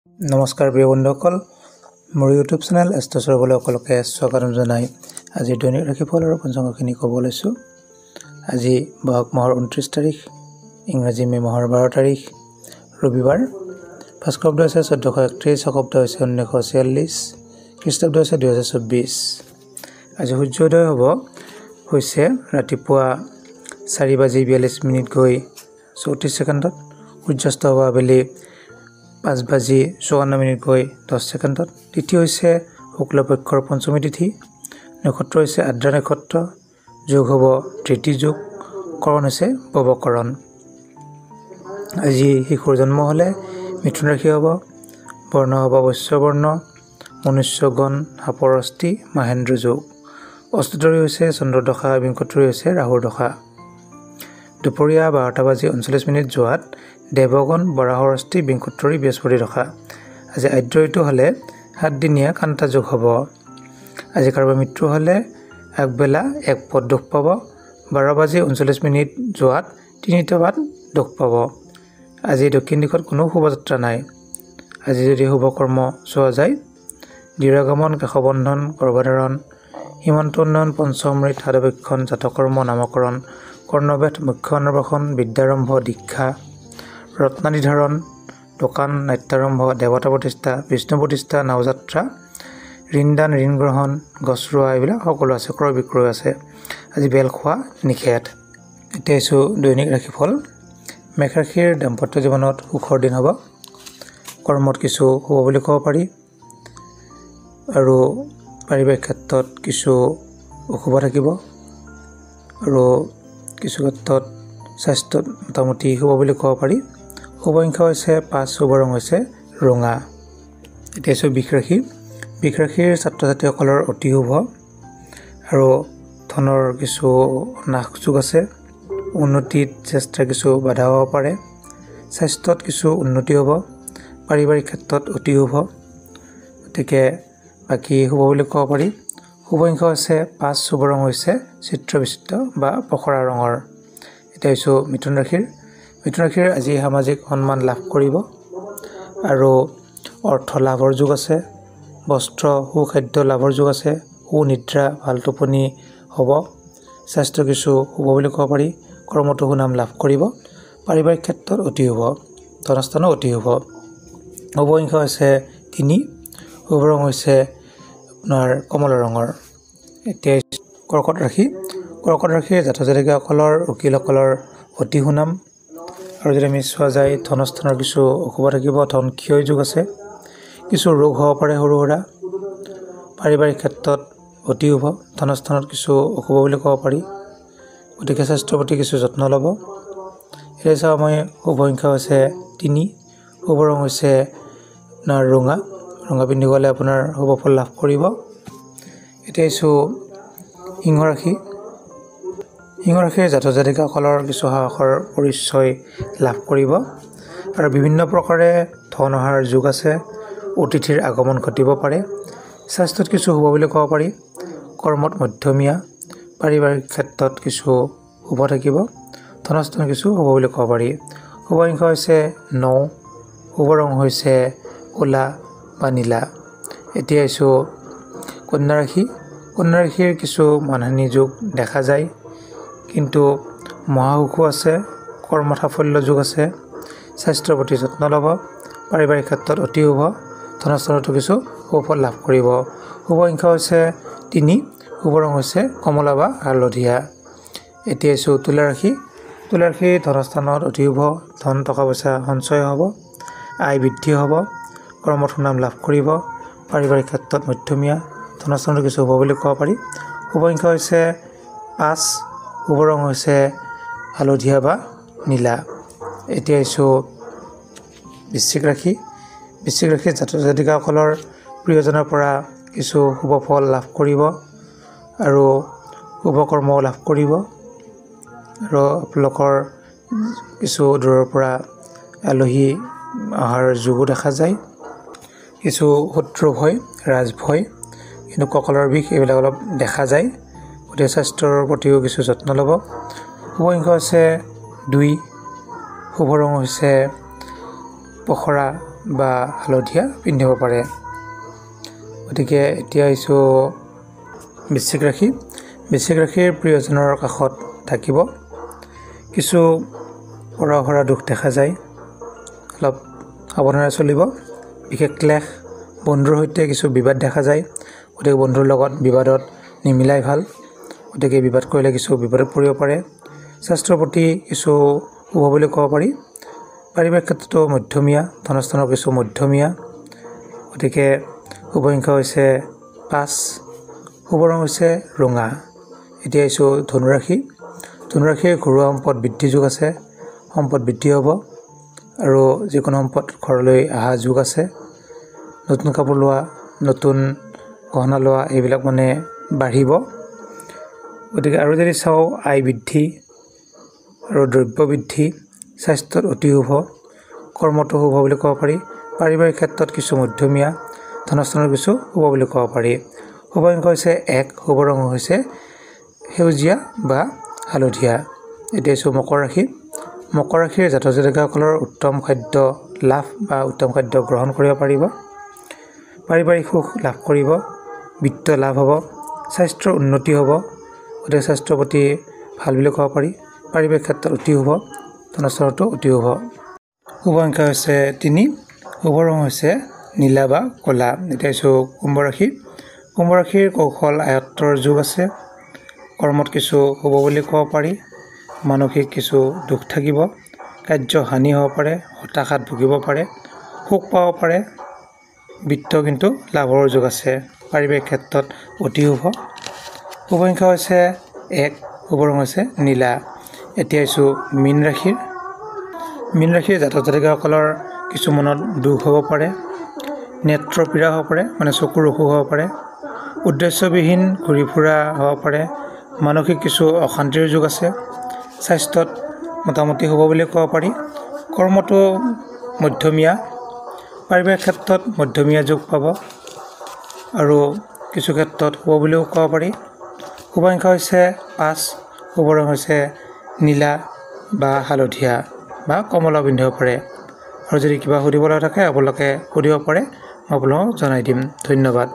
নমস্কাৰ প্ৰিয় বন্ধুসকল, মোৰ ইউটিউব চেনেল এষ্ট্ৰছৰবলৈ সকলোকে স্বাগতম জনাই আজি দৈনিক ৰাশিফল আৰু পঞ্চাংগখিনি ক'ব লৈছোঁ। আজি বহাগ মাহৰ 29 তাৰিখ, ইংৰাজী মে' মাহৰ 12 তাৰিখ, ৰবিবাৰ। ভাস্কৰ্য হৈছে 1431, শকাব্দ হৈছে 1946, খ্ৰীষ্টাব্দ হৈছে 2024। আজি সূৰ্যোদয় হৈছে ৰাতিপুৱা 4:42 গৈ 34 ছেকেণ্ডত, সূৰ্যাস্ত হ'ব আবেলি 5:54 গৈ 10 ছেকেণ্ডত। তিথি হৈছে শুক্লপক্ষৰ পঞ্চমী তিথি, নক্ষত্ৰ হৈছে আদ্ৰা নক্ষত্ৰ, যোগ হ'ব তৃতীয় যোগ, কৰণ হৈছে পৱকৰণ। আজি শিশুৰ জন্ম হ'লে মিথুন ৰাশি হ'ব, বৰ্ণ হ'ব বৈশ্যবৰ্ণ, মনুষ্যগণ সাপৰ অস্থি, মাহেন্দ্ৰ যোগ। অষ্টদৰী হৈছে চন্দ্ৰদশা, বিংশোত্তৰী হৈছে ৰাহুৰ দশা। দুপৰীয়া 12:39 যোৱাত দেৱগণ বৰাহৰ অস্থি, বিংশোত্তৰী বৃহস্পতি দশা। আজি আদ্য ঋতু হ'লে 7 দিনীয়া কান্তা যোগ হ'ব। আজি কাৰোবাৰ মৃত্যু হ'লে আগবেলা 1 পদ দুখ পাব, 12:39 যোৱাত 3টা বাত দুখ পাব। আজি দক্ষিণ দিশত কোনো শুভযাত্ৰা নাই। আজি যদি শুভকৰ্ম চোৱা যায়, দীৰ্ঘাগমন, কেশবন্ধন, গৰ্ভধাৰণ, সীমন্ত উন্নয়ন, পঞ্চমৃত, সাধুবেক্ষণ, জাতকৰ্ম, নামকৰণ, কৰ্ণবেদ, মুখ্য অন্নপ্ৰাশন, বিদ্যাৰম্ভ, দীক্ষা, ৰত্নাধিধাৰণ, দোকান, নাট্যাৰম্ভ, দেৱতা প্ৰতিষ্ঠা, বিষ্ণু প্ৰতিষ্ঠা, নাওযাত্ৰা, ঋণদান, ঋণ গ্ৰহণ, গছ ৰোৱা, এইবিলাক সকলো আছে, ক্ৰয় বিক্ৰয় আছে। আজি বেল খোৱা নিষেধ। এতিয়া আহিছোঁ দৈনিক ৰাশিফল। মেষ ৰাশিৰ দাম্পত্য জীৱনত সুখৰ দিন হ'ব, কৰ্মত কিছু হ'ব বুলি ক'ব পাৰি, আৰু পাৰিবাৰিক ক্ষেত্ৰত কিছু অশুভ থাকিব, আৰু কিছু ক্ষেত্ৰত স্বাস্থ্যত মোটামুটি শুভ বুলি ক'ব পাৰি। শুভ সংখ্যা হৈছে 5, শুভ ৰং হৈছে ৰঙা। এতিয়া আহিছোঁ বৃষ ৰাশি। বৃষ ৰাশিৰ ছাত্ৰ ছাত্ৰীসকলৰ অতি শুভ, আৰু ধনৰ কিছু নাশ যোগ আছে, উন্নতিত চেষ্টা কিছু বাধা হ'ব পাৰে, স্বাস্থ্যত কিছু উন্নতি হ'ব, পাৰিবাৰিক ক্ষেত্ৰত অতি শুভ, গতিকে বাকী শুভ বুলি ক'ব পাৰি। শুভ সংখ্যা হৈছে 5, শুভ ৰং হৈছে চিত্ৰ বিচিত্ৰ বা পখৰা ৰঙৰ। এতিয়া হৈছোঁ মিথুন ৰাশিৰ। মিথুন ৰাশিৰ আজি সামাজিক সন্মান লাভ কৰিব, আৰু অৰ্থ লাভৰ যোগ আছে, বস্ত্ৰ সুখাদ্য লাভৰ যোগ আছে, সুনিদ্ৰা ভাল টোপনি হ'ব, স্বাস্থ্য কিছু শুভ বুলি ক'ব পাৰি, কৰ্মতো সুনাম লাভ কৰিব, পাৰিবাৰিক ক্ষেত্ৰত অতি শুভ, ধনস্থানো অতি শুভ। শুভ সংখ্যা হৈছে 3, শুভ ৰং হৈছে আপোনাৰ কমলা ৰঙৰ। এতিয়া কৰ্কট ৰাশি। কৰ্কট ৰাশিৰ জাতক জাতিকাসকলৰ উকিলসকলৰ অতি সুনাম, আৰু যদি আমি চোৱা যায় ধনস্থানৰ কিছু অশুভ থাকিব, ধন ক্ষয় যোগ আছে, কিছু ৰোগ হ'ব পাৰে সৰু সুৰা, পাৰিবাৰিক ক্ষেত্ৰত অতি শুভ, ধনস্থানত কিছু অশুভ বুলি ক'ব পাৰি, গতিকে স্বাস্থ্যৰ প্ৰতি কিছু যত্ন ল'ব। এতিয়া চাওঁ মই শুভ সংখ্যা হৈছে 3, শুভ ৰং হৈছে আপোনাৰ ৰঙা, ৰঙা পিন্ধি গ'লে আপোনাৰ শুভ ফল লাভ কৰিব। এতিয়া আহিছোঁ সিংহ ৰাশি। সিংহ ৰাশিৰ জাতক জাতিকাসকলৰ কিছু সাহসৰ পৰিচয় লাভ কৰিব, আৰু বিভিন্ন প্ৰকাৰে ধন অহাৰ যোগ আছে, অতিথিৰ আগমন ঘটিব পাৰে, স্বাস্থ্যত কিছু শুভ বুলি ক'ব পাৰি, কৰ্মত মধ্যমীয়া, পাৰিবাৰিক ক্ষেত্ৰত কিছু শুভ থাকিব, ধনস্থান কিছু শুভ বুলি ক'ব পাৰি। শুভ সংখ্যা হৈছে 9, শুভ ৰং হৈছে ক'লা বা নীলা। এতিয়া আহিছোঁ কন্যা ৰাশি। কন্যা ৰাশিৰ কিছু মানহানি যোগ দেখা যায়, কিন্তু মহাসুখো আছে, কৰ্মত সাফল্য যোগ আছে, স্বাস্থ্যৰ প্ৰতি যত্ন ল'ব, পাৰিবাৰিক ক্ষেত্ৰত অতি শুভ, ধনস্থানতো কিছু সুফল লাভ কৰিব। শুভ সংখ্যা হৈছে 3, শুভ ৰং হৈছে কমলা বা হালধীয়া। এতিয়া আহিছোঁ তুলা ৰাশি। তুলা ৰাশি ধনস্থানত অতি শুভ, ধন টকা পইচা সঞ্চয় হ'ব, আয় বৃদ্ধি হ'ব, কৰ্মত সুনাম লাভ কৰিব, পাৰিবাৰিক ক্ষেত্ৰত মধ্যমীয়া, ধনস্থানতো কিছু শুভ বুলি ক'ব পাৰি। শুভ সংখ্যা হৈছে 5, শুভ ৰং হৈছে হালধীয়া বা নীলা। এতিয়া আহিছোঁ বৃশ্চিক ৰাশি। বৃশ্চিক ৰাশিৰ জাতক জাতিকাসকলৰ প্ৰিয়জনৰ পৰা কিছু শুভ ফল লাভ কৰিব, আৰু শুভ কৰ্ম লাভ কৰিব, আৰু আপোনালোকৰ কিছু দূৰৰ পৰা আলহী অহাৰ যোগো দেখা যায়, কিছু শত্ৰু ভয়, ৰাজভয়, কিন্তু কঁকালৰ বিষ এইবিলাক অলপ দেখা যায়, গতিকে স্বাস্থ্যৰ প্ৰতিও কিছু যত্ন ল'ব। শুভ সংখ্যা হৈছে 2, শুভ ৰং হৈছে পখৰা বা হালধীয়া পিন্ধিব পাৰে। গতিকে এতিয়া আহিছোঁ বৃশ্চিক ৰাশি। বৃশ্চিক ৰাশিৰ প্ৰিয়জনৰ কাষত থাকিব। কিছু পৰা সৰা দুখ দেখা যায়, অলপ সাৱধানে চলিব। বিশেষ ক্লেশ, বন্ধুৰ সৈতে কিছু বিবাদ দেখা যায়। গতিকে বন্ধুৰ লগত বিবাদত নিমিলাই ভাল। গতিকে বিবাদ কৰিলে কিছু বিপদত পৰিব পাৰে। স্বাস্থ্যৰ প্ৰতি কিছু শুভ বুলি ক'ব পাৰি। পাৰিবাৰিক ক্ষেত্ৰতো মধ্যমীয়া, ধনস্থানৰ কিছু মধ্যমীয়া। গতিকে শুভ সংখ্যা হৈছে 5, শুভ ৰং হৈছে ৰঙা। এতিয়া আহিছোঁ ধনুৰাশি। ধনুৰাশিৰ ঘৰুৱা সম্পদ বৃদ্ধি যোগ আছে, সম্পদ বৃদ্ধি হ'ব আৰু যিকোনো সম্পদ ঘৰলৈ অহা যোগ আছে। নতুন কাপোৰ লোৱা, নতুন গহনা লোৱা এইবিলাক মানে বাঢ়িব। গতিকে আৰু যদি চাওঁ আয় বৃদ্ধি আৰু দ্ৰব্য বৃদ্ধি, স্বাস্থ্যত অতি শুভ, কৰ্মটো শুভ বুলি ক'ব পাৰি। পাৰিবাৰিক ক্ষেত্ৰত কিছু মধ্যমীয়া, ধনস্থানৰ কিছু শুভ বুলি ক'ব পাৰি। শুভ সংখ্যা হৈছে 1, শুভ ৰং হৈছে সেউজীয়া বা হালধীয়া। এতিয়া আহিছোঁ মকৰ ৰাশি। মকৰ ৰাশিৰ জাতক জাতিকাসকলৰ উত্তম খাদ্য লাভ বা উত্তম খাদ্য গ্ৰহণ কৰিব পাৰিব। পাৰিবাৰিক সুখ লাভ কৰিব, বিত্ত লাভ হ'ব, স্বাস্থ্যৰ উন্নতি হ'ব। গতিকে স্বাস্থ্যৰ প্ৰতি ভাল বুলি ক'ব পাৰি। পাৰিবাৰিক ক্ষেত্ৰত অতি শুভ, ধনস্থানতো অতি শুভ। শুভ সংখ্যা হৈছে 3, শুভ ৰং হৈছে নীলা বা ক'লা। এতিয়া আহিছোঁ কুম্ভ ৰাশি। কুম্ভ ৰাশিৰ কৌশল আয়ত্তৰ যোগ আছে, কৰ্মত কিছু শুভ বুলি ক'ব পাৰি। মানসিক কিছু দুখ থাকিব, কাৰ্য হানি হ'ব পাৰে, হতাশাত ভুগিব পাৰে, সুখ পাব পাৰে। বিত্ত কিন্তু লাভৰ যোগ আছে। পাৰিবাৰিক ক্ষেত্ৰত অতি শুভ। শুভ সংখ্যা হৈছে 1, শুভ ৰং হৈছে নীলা। এতিয়া আহিছোঁ মীন ৰাশিৰ। মীন ৰাশিৰ জাতক জাতিকাসকলৰ কিছু মনত দুখ হ'ব পাৰে, নেত্ৰপীড়া হ'ব পাৰে, মানে চকুৰ অসুখ হ'ব পাৰে, উদ্দেশ্যবিহীন ঘূৰি ফুৰা হ'ব পাৰে, মানসিক কিছু অশান্তিৰ যোগ আছে। স্বাস্থ্যত মোটামুটি হ'ব বুলি ক'ব পাৰি। কৰ্মটো মধ্যমীয়া, পাৰিবাৰিক ক্ষেত্ৰত মধ্যমীয়া যোগ পাব আৰু কিছু ক্ষেত্ৰত শুভ বুলিও ক'ব পাৰি। শুভ সংখ্যা হৈছে 5, শুভ ৰং হৈছে নীলা বা হালধীয়া বা কমলা পিন্ধিব পাৰে। আৰু যদি কিবা সুধিবলৈ থাকে আপোনালোকে সুধিব পাৰে, মই আপোনালোকক জনাই দিম। ধন্যবাদ।